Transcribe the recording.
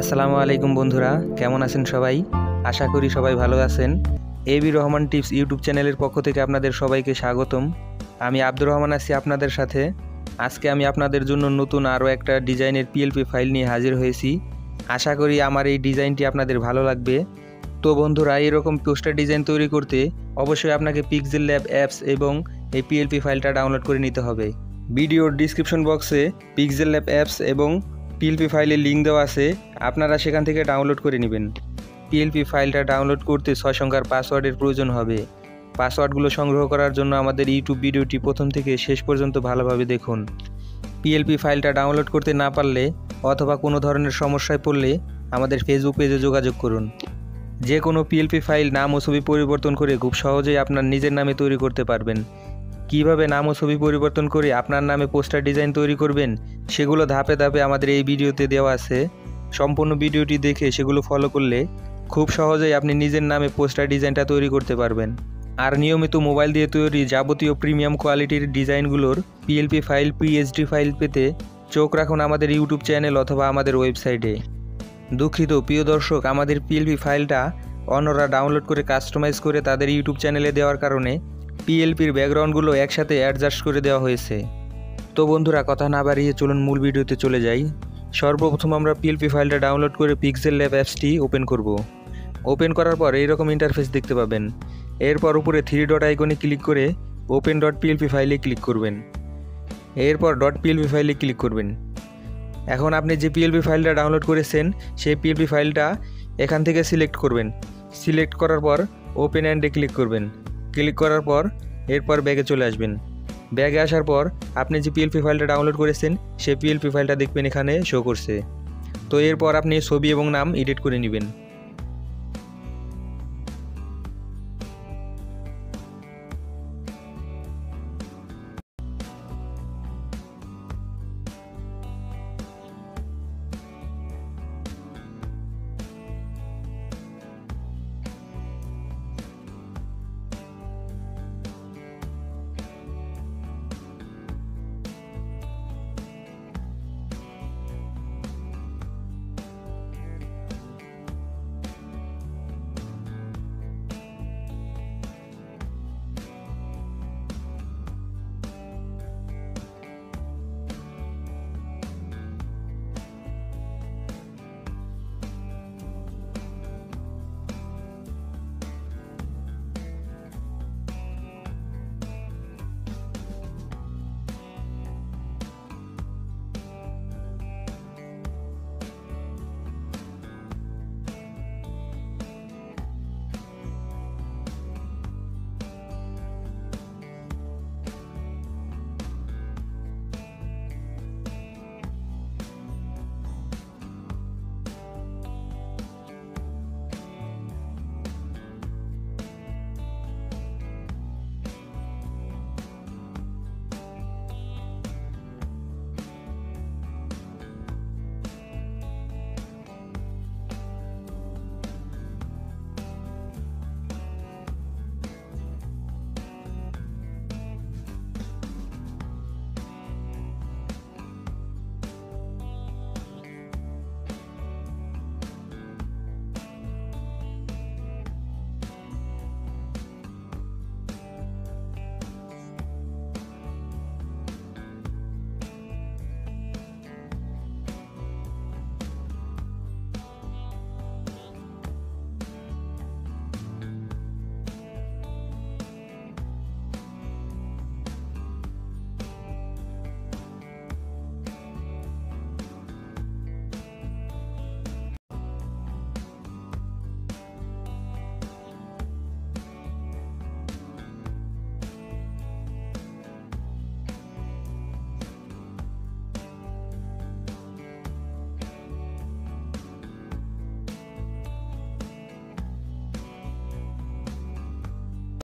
আসসালামু আলাইকুম বন্ধুরা, কেমন আছেন সবাই? আশা করি সবাই ভালো আছেন। এবি রহমান টিপস ইউটিউব চ্যানেলের পক্ষ থেকে আপনাদের সবাইকে স্বাগতম। আমি আব্দুর রহমান আছি আপনাদের সাথে। আজকে আমি আপনাদের জন্য নতুন আরও একটা ডিজাইনের পিএলপি ফাইল নিয়ে হাজির হয়েছি। আশা করি আমার এই ডিজাইনটি আপনাদের ভালো লাগবে। তো বন্ধুরা, এরকম পোস্টার ডিজাইন তৈরি করতে অবশ্যই আপনাকে PixelLab অ্যাপস এবং এই পিএলপি ফাইলটা ডাউনলোড করে নিতে হবে। ভিডিওর ডিসক্রিপশন বক্সে PixelLab অ্যাপস এবং পিএলপি ফাইলের লিঙ্ক দেওয়া আছে, আপনারা সেখান থেকে ডাউনলোড করে নেবেন। পিএলপি ফাইলটা ডাউনলোড করতে 6 সংখ্যার পাসওয়ার্ডের প্রয়োজন হবে। পাসওয়ার্ডগুলো সংগ্রহ করার জন্য আমাদের ইউটিউব ভিডিওটি প্রথম থেকে শেষ পর্যন্ত ভালোভাবে দেখুন। পিএলপি ফাইলটা ডাউনলোড করতে না পারলে অথবা কোনো ধরনের সমস্যায় পড়লে আমাদের ফেসবুক পেজে যোগাযোগ করুন। যে কোনো পিএলপি ফাইল নাম ও ছবি পরিবর্তন করে খুব সহজেই আপনার নিজের নামে তৈরি করতে পারবেন। কিভাবে নাম ও ছবি পরিবর্তন করে আপনার নামে পোস্টার ডিজাইন তৈরি করবেন সেগুলো ধাপে ধাপে আমাদের এই ভিডিওতে দেওয়া আছে। সম্পূর্ণ ভিডিওটি দেখে সেগুলো ফলো করলে খুব সহজেই আপনি নিজের নামে পোস্টার ডিজাইনটা তৈরি করতে পারবেন। আর নিয়মিত মোবাইল দিয়ে তৈরি যাবতীয় প্রিমিয়াম কোয়ালিটির ডিজাইনগুলোর পিএলপি ফাইল, পিএইচডি ফাইল পেতে চোখ রাখুন আমাদের ইউটিউব চ্যানেল অথবা আমাদের ওয়েবসাইটে। দুঃখিত প্রিয় দর্শক, আমাদের পিএলপি ফাইলটা অন্যরা ডাউনলোড করে কাস্টমাইজ করে তাদের ইউটিউব চ্যানেলে দেওয়ার কারণে পিএলপির ব্যাকগ্রাউন্ডগুলো একসাথে অ্যাডজাস্ট করে দেওয়া হয়েছে। তো বন্ধুরা, কথা না বাড়িয়ে চলুন মূল ভিডিওতে চলে যাই। সর্বপ্রথম আমরা পিএলপি ফাইলটা ডাউনলোড করে PixelLab অ্যাপসটি ওপেন করব। ওপেন করার পর এইরকম ইন্টারফেস দেখতে পাবেন। এরপর উপরে 3 ডট আইকনে ক্লিক করে ওপেন ডট পিএলপি ফাইলে ক্লিক করবেন। এরপর ডট পিএলপি ফাইলে ক্লিক করবেন। এখন আপনি যে পিএলপি ফাইলটা ডাউনলোড করেছেন সেই পিএলপি ফাইলটা এখান থেকে সিলেক্ট করবেন। সিলেক্ট করার পর ওপেন অ্যান্ডে ক্লিক করবেন। ক্লিক করার পর এরপর ব্যাগে চলে আসবেন। ব্যাগে আসার পর আপনি যে পিএলপি ফাইলটা ডাউনলোড করেছেন সেই পিএলপি ফাইলটা দেখবেন এখানে শো করছে। তো এরপর আপনি ছবি এবং নাম এডিট করে নেবেন।